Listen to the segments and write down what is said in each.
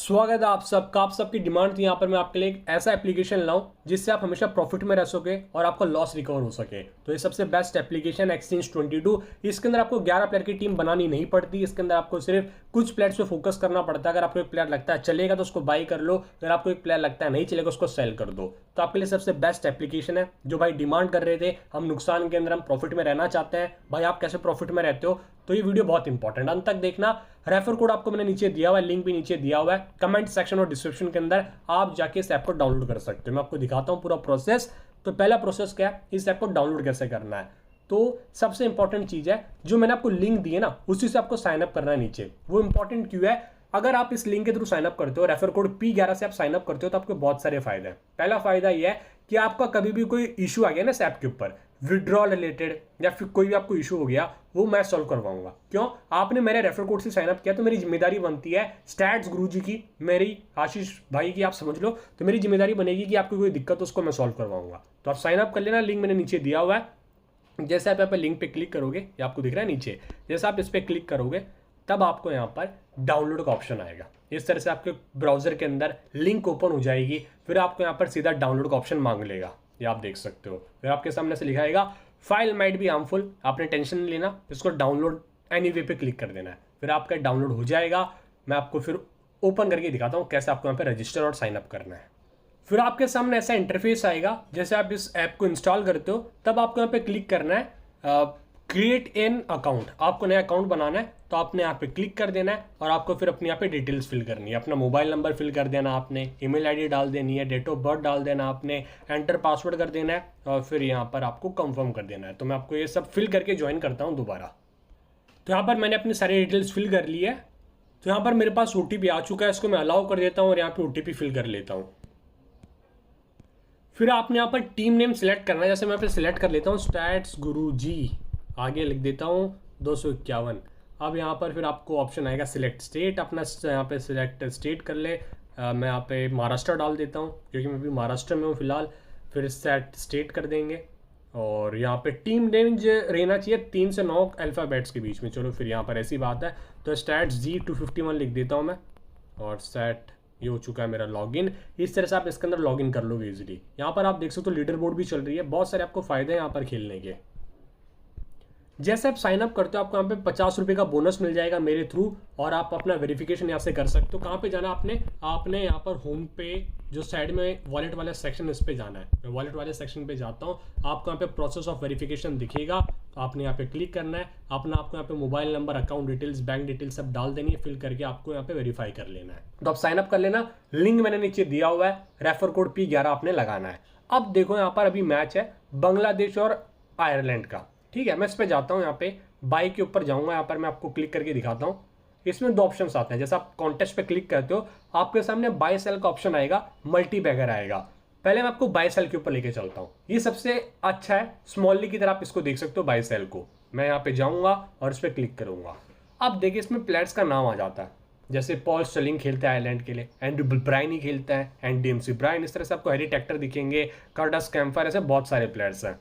स्वागत है आप सबकी डिमांड थी। यहाँ पर मैं आपके लिए एक ऐसा एप्लीकेशन लाऊं जिससे आप हमेशा प्रॉफिट में रह सके और आपका लॉस रिकवर हो सके। तो ये सबसे बेस्ट एप्लीकेशन एक्सचेंज 22। इसके अंदर आपको 11 प्लेयर की टीम बनानी नहीं पड़ती। इसके अंदर आपको सिर्फ कुछ प्लेयर्स पे फोकस करना पड़ता है। अगर आपको एक प्लेयर लगता है चलेगा तो उसको बाई कर लो, अगर आपको एक प्लेयर लगता है नहीं चलेगा उसको सेल कर दो। तो आपके लिए सबसे बेस्ट एप्लीकेशन है। जो भाई डिमांड कर रहे थे हम नुकसान के अंदर हम प्रॉफिट में रहना चाहते हैं, भाई आप कैसे प्रॉफिट में रहते हो, तो ये वीडियो बहुत इंपॉर्टेंट, अंत तक देखना। रेफर कोड आपको मैंने नीचे दिया हुआ है, लिंक भी नीचे दिया हुआ है कमेंट सेक्शन और डिस्क्रिप्शन के अंदर। आप जाके इस ऐप को डाउनलोड कर सकते हो। मैं आपको दिखाता हूं पूरा प्रोसेस। तो पहला प्रोसेस क्या है, इस ऐप को डाउनलोड कैसे करना है। तो सबसे इंपॉर्टेंट चीज है जो मैंने आपको लिंक दी है ना, उसी से आपको साइन अप करना है नीचे। वो इंपॉर्टेंट क्यों है, अगर आप इस लिंक के थ्रू साइन अप करते हो, रेफर कोड P11 से आप साइन अप करते हो, तो आपको बहुत सारे फायदे हैं। पहला फायदा यह है कि आपका कभी भी कोई इशू आ गया ना इस ऐप के ऊपर, विड्रॉल रिलेटेड या फिर कोई भी आपको इशू हो गया, वो मैं सॉल्व करवाऊंगा। क्यों, आपने मेरे रेफर कोड से साइन अप किया तो मेरी जिम्मेदारी बनती है स्टैट्स गुरुजी की, मेरी आशीष भाई की, आप समझ लो। तो मेरी जिम्मेदारी बनेगी कि आपको कोई दिक्कत हो उसको मैं सॉल्व करवाऊंगा। तो आप साइन अप कर लेना, लिंक मैंने नीचे दिया हुआ है। जैसे आप यहाँ पे लिंक पे क्लिक करोगे, ये आपको दिख रहा है नीचे, जैसे आप इस पर क्लिक करोगे तब आपको यहाँ पर डाउनलोड का ऑप्शन आएगा। इस तरह से आपके ब्राउजर के अंदर लिंक ओपन हो जाएगी, फिर आपको यहाँ पर सीधा डाउनलोड का ऑप्शन मांग लेगा, ये आप देख सकते हो। फिर आपके सामने से लिखा आएगा फाइल माइट बी हार्मफुल, आपने टेंशन नहीं लेना, इसको डाउनलोड एनीवे पे क्लिक कर देना है, फिर आपका डाउनलोड हो जाएगा। मैं आपको फिर ओपन करके दिखाता हूँ कैसे आपको यहाँ पे रजिस्टर और साइन अप करना है। फिर आपके सामने ऐसा इंटरफेस आएगा। जैसे आप इस ऐप को इंस्टॉल करते हो तब आपको यहाँ पे क्लिक करना है क्रिएट एन अकाउंट, आपको नया अकाउंट बनाना है। तो आपने यहाँ पे क्लिक कर देना है और आपको फिर अपनी यहाँ पे डिटेल्स फिल करनी है। अपना मोबाइल नंबर फिल कर देना, आपने ईमेल आईडी डाल देनी है, डेट ऑफ बर्थ डाल देना, आपने एंटर पासवर्ड कर देना है और फिर यहाँ पर आपको कंफर्म कर देना है। तो मैं आपको ये सब फिल करके ज्वाइन करता हूँ दोबारा। तो यहाँ पर मैंने अपनी सारी डिटेल्स फिल कर ली है। तो यहाँ पर मेरे पास OTP आ चुका है, इसको मैं अलाउ कर देता हूँ और यहाँ पे OTP फिल कर लेता हूँ। फिर आपने यहाँ पर टीम नेम सिलेक्ट करना है। जैसे मैं यहाँ पे सिलेक्ट कर लेता हूँ स्टैट्स गुरुजी, आगे लिख देता हूँ 251। अब यहाँ पर फिर आपको ऑप्शन आएगा सिलेक्ट स्टेट, अपना यहाँ पे सिलेक्ट स्टेट कर ले। मैं यहाँ पे महाराष्ट्र डाल देता हूँ क्योंकि मैं भी महाराष्ट्र में हूँ फिलहाल। फिर सेट स्टेट कर देंगे और यहाँ पे टीम नेम रहना चाहिए 3 से 9 अल्फ़ाबेट्स के बीच में। चलो फिर यहाँ पर ऐसी बात है तो स्टैट्स G251 लिख देता हूँ मैं और सेट, ये हो चुका है मेरा लॉगिन। इस तरह से आप इसके अंदर लॉगिन कर लोगे इजीली। यहाँ पर आप देख सकते हो लीडर बोर्ड भी चल रही है, बहुत सारे आपको फायदे हैं यहाँ पर खेलने के। जैसे आप साइन अप करते हो आपको यहाँ पे 50 रुपये का बोनस मिल जाएगा मेरे थ्रू और आप अपना वेरिफिकेशन यहाँ से कर सकते हो। कहाँ पे जाना आपने यहाँ पर होम पे जो साइड में वॉलेट वाला सेक्शन, इस पे जाना है। मैं वॉलेट वाले सेक्शन पे जाता हूँ, आपको यहाँ पे प्रोसेस ऑफ वेरिफिकेशन दिखेगा, तो आपने यहाँ पे क्लिक करना है। अपना आपको यहाँ पे mobile number, account details, bank details सब डाल देनी है, फिल करके आपको यहाँ पे वेरीफाई कर लेना है। तो आप साइन अप कर लेना, लिंक मैंने नीचे दिया हुआ है, रेफर कोड P11 आपने लगाना है। अब देखो यहाँ पर अभी मैच है बांग्लादेश और आयरलैंड का, ठीक है। मैं इस पे जाता हूँ, यहाँ पे बाई के ऊपर जाऊँगा, यहाँ पर मैं आपको क्लिक करके दिखाता हूँ। इसमें 2 ऑप्शन आते हैं। जैसे आप कॉन्टेस्ट पे क्लिक करते हो आपके सामने बाय सेल का ऑप्शन आएगा, मल्टी बैगर आएगा। पहले मैं आपको बाय सेल के ऊपर लेके चलता हूँ, ये सबसे अच्छा है। स्मॉली की तरह आप इसको देख सकते हो बाय सेल को। मैं यहाँ पे जाऊँगा और इस पर क्लिक करूँगा। अब देखिए इसमें प्लेयर्स का नाम आ जाता है, जैसे पॉल स्टर्लिंग खेलता है आयरलैंड के लिए, एंड्रू ब्राइन ही खेलता है, एनडीएमसी ब्राइन। इस तरह से आपको हैरी टेक्टर दिखेंगे, कर्टस कैम्फर, ऐसे बहुत सारे प्लेयर्स हैं।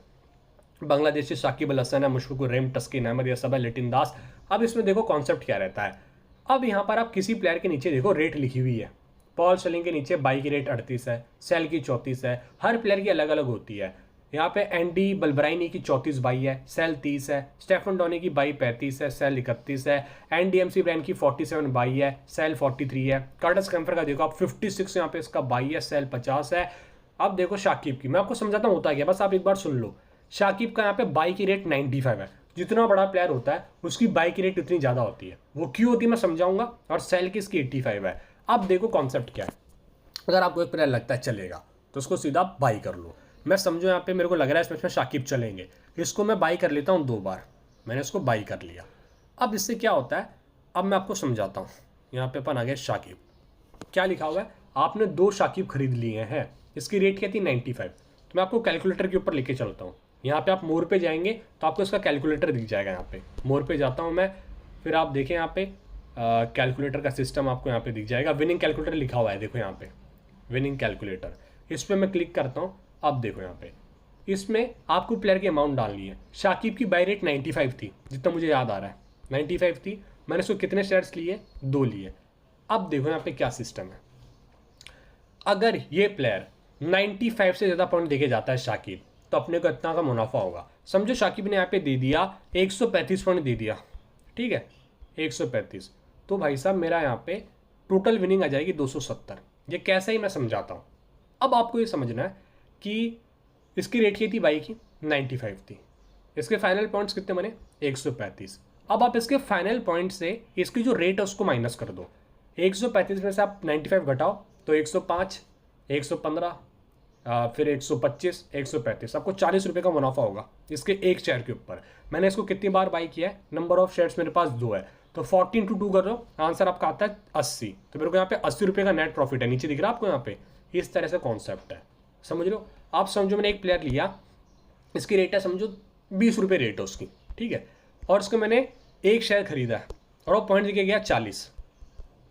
बांग्लादेश से शाकिब अल हसन है, मुशफिक रेम, टस्किन अहमद, यह सब है, लिटिन दास। अब इसमें देखो कॉन्सेप्ट क्या रहता है। अब यहाँ पर आप किसी प्लेयर के नीचे देखो रेट लिखी हुई है। पॉल स्टर्लिंग के नीचे बाई की रेट 38 है, सेल की 34 है, हर प्लेयर की अलग अलग होती है। यहाँ पे एंडी बलब्राइनी की 34 बाई है, सेल 30 है, स्टेफन डॉनी की बाई 35 है, सेल 31 है, एनडीएमसी ब्राइन की 47 बाई है, सेल 43 है। कर्टस कैम्फर का देखो आप 56 यहाँ पे इसका बाई है, सेल 50 है। अब देखो शाकिब की, मैं आपको समझाता हूँ होता क्या, बस आप एक बार सुन लो। शाकिब का यहाँ पे बाई की रेट 95 है। जितना बड़ा प्लेयर होता है उसकी बाई की रेट इतनी ज़्यादा होती है, वो क्यों होती है मैं समझाऊंगा। और सेल की इसकी 85 है। अब देखो कॉन्सेप्ट क्या है, अगर आपको एक प्लेयर लगता है चलेगा तो उसको सीधा बाई कर लो। मैं समझो यहाँ पे मेरे को लग रहा है इसमें शाकिब चलेंगे, इसको मैं बाई कर लेता हूँ 2 बार, मैंने इसको बाई कर लिया। अब इससे क्या होता है, अब मैं आपको समझाता हूँ। यहाँ पे अपन आ गए शाकिब, क्या लिखा हुआ है, आपने 2 शाकिब खरीद लिए हैं, इसकी रेट क्या थी 95। तो मैं आपको कैलकुलेटर के ऊपर लेके चलता हूँ। यहाँ पे आप मोर पे जाएंगे तो आपको इसका कैलकुलेटर दिख जाएगा। यहाँ पे मोर पे जाता हूँ मैं, फिर आप देखें यहाँ पे कैलकुलेटर का सिस्टम आपको यहाँ पे दिख जाएगा। विनिंग कैलकुलेटर लिखा हुआ है, देखो यहाँ पे विनिंग कैलकुलेटर, इस पर मैं क्लिक करता हूँ। अब देखो यहाँ पे इसमें आपको प्लेयर की अमाउंट डालनी है। शाकिब की बाई रेट 95 थी, जितना मुझे याद आ रहा है 95 थी। मैंने इसको कितने शेयर्स लिए, 2 लिए। अब देखो यहाँ पे क्या सिस्टम है। अगर ये प्लेयर 95 से ज़्यादा पॉइंट देके जाता है शाकिब, तो अपने को इतना का मुनाफा होगा। समझो शाकिब ने यहाँ पे दे दिया 135 पॉइंट दे दिया, ठीक है 135, तो भाई साहब मेरा यहाँ पे टोटल विनिंग आ जाएगी 270। ये कैसे ही मैं समझाता हूँ। अब आपको ये समझना है कि इसकी रेट ये थी बाई की 95 थी, इसके फाइनल पॉइंट्स कितने बने 135। अब आप इसके फाइनल पॉइंट से इसकी जो रेट है उसको माइनस कर दो। 135 में से आप 95 घटाओ तो 105, 115, फिर 125, 135, आपको 40 रुपये का मुनाफा होगा इसके एक शेयर के ऊपर। मैंने इसको कितनी बार बाई किया है, नंबर ऑफ शेयर्स मेरे पास 2 है, तो 14 × 2 कर लो, आंसर आपका आता है 80। तो मेरे को यहाँ पे 80 रुपये का नेट प्रॉफिट है, नीचे दिख रहा है आपको यहाँ पे। इस तरह से कॉन्सेप्ट है, समझ लो। आप समझो मैंने एक प्लेयर लिया, इसकी रेट है समझो 20 रुपये रेट है उसकी, ठीक है, और उसको मैंने एक शेयर खरीदा है और वो पॉइंट दिखे गया 40।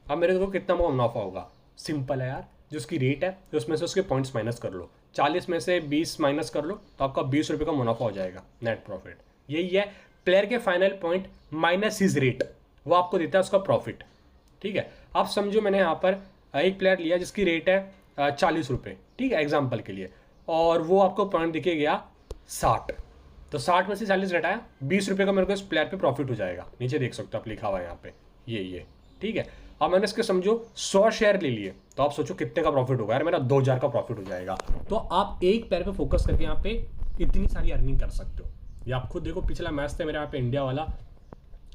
अब मेरे को कितना मुनाफा होगा, सिंपल है यार, जो उसकी रेट है उसमें से उसके पॉइंट्स माइनस कर लो, 40 में से 20 माइनस कर लो तो आपका 20 रुपये का मुनाफा हो जाएगा नेट प्रॉफिट। यही है प्लेयर के final point minus his rate, वो आपको देता है उसका प्रॉफिट, ठीक है। आप समझो मैंने यहाँ पर एक प्लेयर लिया जिसकी रेट है 40 रुपये, ठीक है एग्जाम्पल के लिए, और वो आपको पॉइंट दिखे गया 60, तो 60 में से 40 घटाया 20 रुपये का मेरे को इस प्लेयर पे प्रॉफिट हो जाएगा। नीचे देख सकते हो आप, लिखा हुआ है यहाँ पे ये, ठीक है। अब मैंने इसके समझो 100 शेयर ले लिए, तो आप सोचो कितने का प्रॉफिट होगा यार, मेरा 2000 का प्रॉफिट हो जाएगा। तो आप एक पैर पे फोकस करके यहाँ पे इतनी सारी अर्निंग कर सकते हो। ये आप खुद देखो, पिछला मैच था मेरा यहाँ पे इंडिया वाला,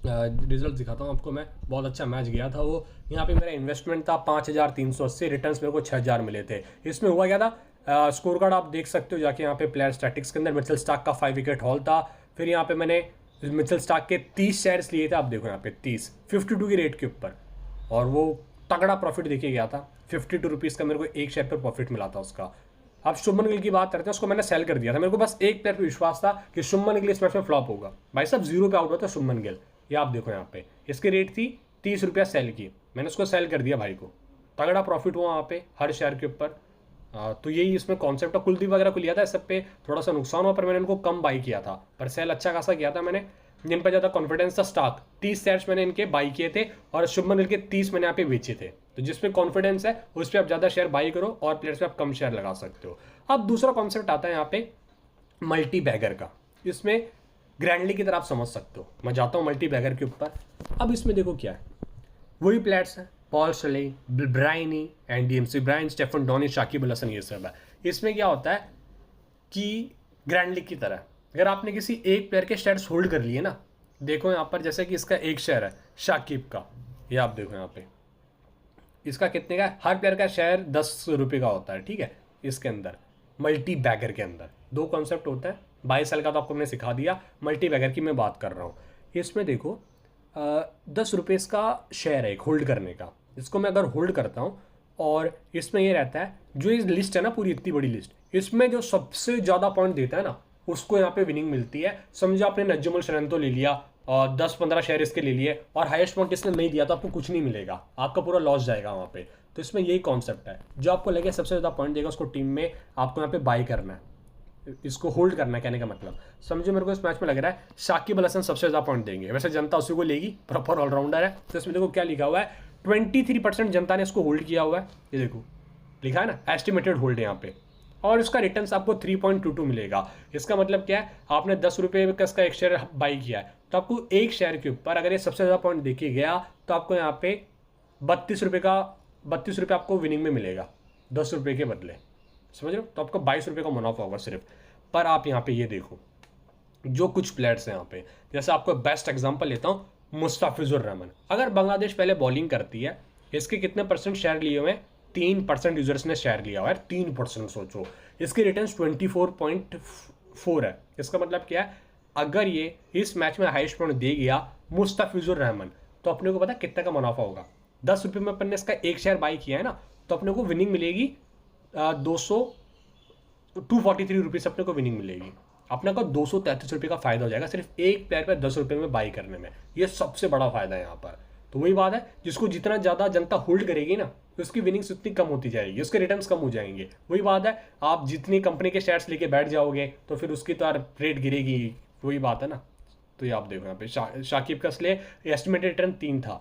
रिजल्ट दिखाता हूँ आपको मैं, बहुत अच्छा मैच गया था वो। यहाँ पे मेरा इन्वेस्टमेंट था 5380, रिटर्न्स मेरे को 6000 मिले थे। इसमें हुआ क्या था, स्कोर कार्ड आप देख सकते हो जाके यहाँ पे प्लेयर स्टैटिक्स के अंदर। मिचेल स्टार्क का 5 विकेट हॉल था, फिर यहाँ पे मैंने मिचेल स्टार्क के 30 शेयर्स लिए थे, आप देखो यहाँ पे 30 52 की रेट के ऊपर, और वो तगड़ा प्रॉफिट देके गया था। 52 रुपीज़ का मेरे को एक शेयर पर प्रॉफिट मिला था उसका। अब शुभमन गिल की बात करते हैं, उसको मैंने सेल कर दिया था, मेरे को बस एक प्लेयर पे विश्वास था कि शुभमन गिल इस मैच में फ्लॉप होगा। भाई साहब 0 पे आउट हुआ था शुभमन गिल, ये आप देखो यहाँ पे, इसकी रेट थी 30 रुपया सेल की, मैंने उसको सेल कर दिया भाई को, तगड़ा प्रॉफिट हुआ वहाँ पे हर शेयर के ऊपर। तो यही इसमें कॉन्सेप्ट है। कुलदीप वगैरह को लिया था, इस सब पे थोड़ा सा नुकसान हुआ, पर मैंने इनको कम बाई किया था, पर सेल अच्छा खासा किया था मैंने। जिन पर ज़्यादा कॉन्फिडेंस था स्टॉक 30 शेयर्स मैंने इनके बाई किए थे, और शुभमन गिल के 30 मैंने यहाँ पे बेचे थे। तो जिसपे कॉन्फिडेंस है उस पर आप ज़्यादा शेयर बाई करो, और प्लेयर्स पे आप कम शेयर लगा सकते हो। अब दूसरा कॉन्सेप्ट आता है यहाँ पे मल्टी बैगर का, इसमें ग्रैंडली की तरह आप समझ सकते हो। मैं जाता हूँ मल्टी बैगर के ऊपर। अब इसमें देखो क्या है, वही प्लेयर्स हैं, पॉल शले, ब्रायनी, Andy McBrine, Stephen Doheny, Shakib Al Hasan, ये सब है। इसमें क्या होता है कि ग्रैंड लीग की तरह अगर आपने किसी एक प्लेयर के शेयर्स होल्ड कर लिए ना, देखो यहाँ पर जैसे कि इसका एक शेयर है शाकिब का, ये आप देखो यहाँ पे इसका कितने का है, हर प्लेयर का शेयर 10 रुपये का होता है, ठीक है। इसके अंदर मल्टी बैगर के अंदर 2 कॉन्सेप्ट होता है, 22 साल का तो आपको मैंने सिखा दिया, मल्टी बैगर की मैं बात कर रहा हूँ। इसमें देखो 10 रुपये इसका शेयर है एक होल्ड करने का, इसको मैं अगर होल्ड करता हूँ, और इसमें ये रहता है जो ये लिस्ट है ना पूरी इतनी बड़ी लिस्ट, इसमें जो सबसे ज़्यादा पॉइंट देता है ना उसको यहाँ पे विनिंग मिलती है। समझो आपने नज्जुमुल शरंतो ले लिया और 10-15 शेयर इसके ले लिए, और हाईएस्ट पॉइंट इसने नहीं दिया तो आपको कुछ नहीं मिलेगा, आपका पूरा लॉस जाएगा वहाँ पे। तो इसमें यही कॉन्सेप्ट है, जो आपको लगे सबसे ज़्यादा पॉइंट देगा उसको टीम में आपको यहाँ पे बाई करना है, इसको होल्ड करना है। कहने का मतलब समझो मेरे को इस मैच में लग रहा है शाकिब अल हसन सबसे ज़्यादा पॉइंट देंगे, वैसे जनता उसी को लेगी, प्रॉपर ऑलराउंडर है। तो इसमें देखो क्या लिखा हुआ है, 23% जनता ने इसको होल्ड किया हुआ है, ये देखो लिखा है ना एस्टिमेटेड होल्ड यहाँ पे, और इसका रिटर्न्स आपको 3.22 मिलेगा। इसका मतलब क्या है, आपने 10 रुपये का इसका एक शेयर बाई किया है, तो आपको एक शेयर के ऊपर अगर ये सबसे ज़्यादा पॉइंट देखे गया तो आपको यहाँ पे 32 रुपये आपको विनिंग में मिलेगा 10 रुपये के बदले, समझ रहे हो। तो आपको 22 रुपये का मुनाफा होगा सिर्फ। पर आप यहाँ पे ये देखो जो कुछ प्लेयर्स हैं यहाँ पे, जैसे आपको बेस्ट एग्जांपल लेता हूँ मुस्तफिजुर रहमान। अगर बांग्लादेश पहले बॉलिंग करती है, इसके कितने परसेंट शेयर लिए हुए हैं, 3% यूजर्स ने शेयर लिया हुआ है, 3%। सोचो इसकी रिटर्न्स 24.4 है। इसका मतलब क्या है, अगर ये इस मैच में हाईएस्ट पॉइंट दे गया मुस्तफिजुर रहमान, तो अपने को पता कितने का मुनाफा होगा। 10 रुपये में अपन ने इसका एक शेयर बाई किया है ना, तो अपने को विनिंग मिलेगी 243 रुपीज़ अपने को विनिंग मिलेगी। अपने को 233 रुपये का फायदा हो जाएगा सिर्फ एक प्लेयर पर 10 रुपये में बाई करने में। ये सबसे बड़ा फायदा है यहाँ पर। तो वही बात है, जिसको जितना ज़्यादा जनता होल्ड करेगी ना, तो उसकी विनिंग्स उतनी कम होती जाएगी, उसके रिटर्न्स कम हो जाएंगे। वही बात है, आप जितनी कंपनी के शेयर्स लेके बैठ जाओगे तो फिर उसकी तो रेट गिरेगी, वही बात है ना। तो ये आप देखो यहाँ पे शाकिब का इसलिए एस्टिमेटेड रिटर्न 3 था,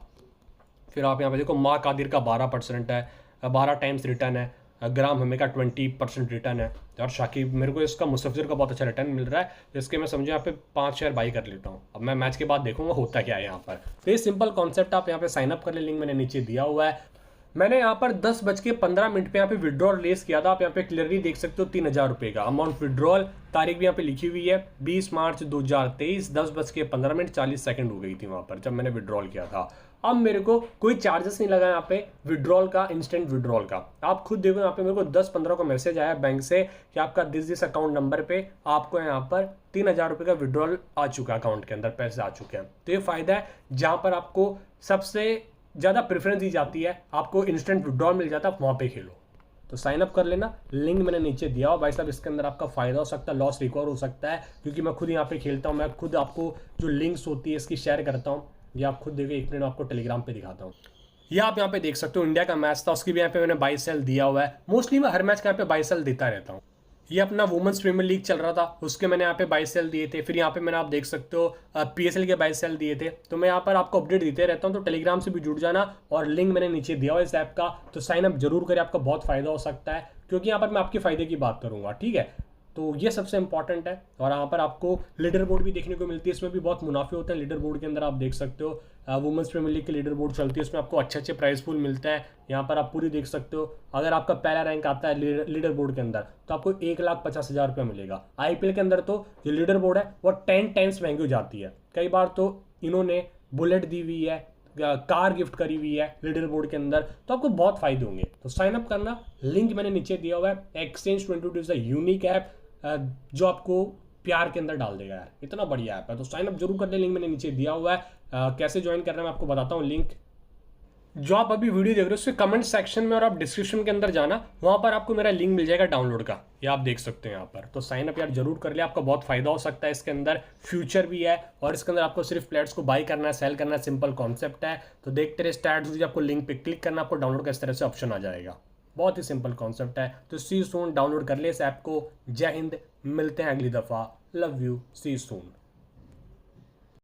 फिर आप यहाँ पे देखो माँ कादिर का 12% है, 12 टाइम्स रिटर्न है, ग्राम हमे का 20% रिटर्न है, और शाकिब मेरे को इसका मुस्तफिर का बहुत अच्छा रिटर्न मिल रहा है, जिसके मैं समझो यहाँ पे 5 शेयर बाई कर लेता हूँ। अब मैं मैच के बाद देखूंगा होता क्या है यहाँ पर। तो ये सिंपल कॉन्सेप्ट, आप यहाँ पे साइन अप कर ले, लिंक मैंने नीचे दिया हुआ है। मैंने यहाँ पर 10:15 पे यहाँ पे विड्रॉल रेस किया था, आप यहाँ पे क्लियरली देख सकते हो 3000 रुपये का अमाउंट विड्रॉल। तारीख भी यहाँ पे लिखी हुई है 20 मार्च 2023, 10:15 40 सेकंड हो गई थी वहाँ पर जब मैंने विड्रॉल किया था। अब मेरे को कोई चार्जेस नहीं लगा यहाँ पे विड्रॉल का, इंस्टेंट विड्रॉल का। आप खुद देखो यहाँ पे मेरे को 10-15 को मैसेज आया बैंक से कि आपका दिस अकाउंट नंबर पे आपको यहाँ पर 3000 रुपये का विड्रॉल आ चुका है, अकाउंट के अंदर पैसे आ चुके हैं। तो ये फायदा है जहाँ पर आपको सबसे ज़्यादा प्रेफरेंस दी जाती है, आपको इंस्टेंट विड्रॉल मिल जाता है, आप वहाँ पे खेलो। तो साइन अप कर लेना, लिंक मैंने नीचे दिया हो भाई साहब। इसके अंदर आपका फायदा हो सकता है, लॉस रिकवर हो सकता है, क्योंकि मैं खुद यहाँ पे खेलता हूँ, मैं खुद आपको जो लिंक्स होती है इसकी शेयर करता हूँ। ये आप खुद देखिए, 1 मिनट आपको टेलीग्राम पे दिखाता हूँ। ये आप यहाँ पे देख सकते हो, इंडिया का मैच था, उसकी भी यहाँ पे मैंने बाई सेल दिया हुआ है। मोस्टली मैं हर मैच का यहाँ पे बाई सेल देता रहता हूँ। ये अपना वुमेन्स प्रीमियर लीग चल रहा था, उसके मैंने यहाँ पे बाई सेल दिए थे। फिर यहाँ पे मैंने आप देख सकते हो PSL के बाई सेल दिए थे। तो मैं यहाँ पर आपको अपडेट देते रहता हूँ, तो टेलीग्राम से भी जुड़ जाना, और लिंक मैंने नीचे दिया हुआ इस ऐप का। तो साइन अप जरूर करें, आपका बहुत फायदा हो सकता है, क्योंकि यहाँ पर मैं आपके फायदे की बात करूंगा, ठीक है। तो ये सबसे इंपॉर्टेंट है। और यहाँ पर आपको लीडर बोर्ड भी देखने को मिलती है, इसमें भी बहुत मुनाफे होते हैं। लीडर बोर्ड के अंदर आप देख सकते हो वुमेन्स प्रीमियर लीग की लीडर बोर्ड चलती है, उसमें आपको अच्छे प्राइस पूल मिलता है। यहाँ पर आप पूरी देख सकते हो, अगर आपका पहला रैंक आता है लीडर बोर्ड के अंदर तो आपको 1,50,000 रुपये मिलेगा। IPL के अंदर तो जो लीडर बोर्ड है वो 10 टाइम्स महंगी हो जाती है। कई बार तो इन्होंने बुलेट दी हुई है, कार गिफ्ट करी हुई है लीडर बोर्ड के अंदर, तो आपको बहुत फायदे होंगे। तो साइन अप करना, लिंक मैंने नीचे दिया हुआ है। Exchange22 is a unique app जो आपको प्यार के अंदर डाल देगा यार, इतना बढ़िया ऐप है। तो साइन अप जरूर कर ले, लिंक मैंने नीचे दिया हुआ है। कैसे ज्वाइन करना है मैं आपको बताता हूँ। लिंक जो आप अभी वीडियो देख रहे हो उसके कमेंट सेक्शन में और आप डिस्क्रिप्शन के अंदर जाना, वहां पर आपको मेरा लिंक मिल जाएगा डाउनलोड का, ये आप देख सकते हैं यहाँ पर। तो साइन अप यार जरूर कर ले, आपका बहुत फायदा हो सकता है। इसके अंदर फ्यूचर भी है, और इसके अंदर आपको सिर्फ प्लेट्स को बाई करना है, सेल करना है, सिंपल कॉन्सेप्ट है। तो देखते रहे स्टार्ट, आपको लिंक पे क्लिक करना, आपको डाउनलोड का इस तरह से ऑप्शन आ जाएगा। बहुत ही सिंपल कॉन्सेप्ट है। तो सी सून, डाउनलोड कर ले इस ऐप को। जय हिंद, मिलते हैं अगली दफा। Love you, see soon.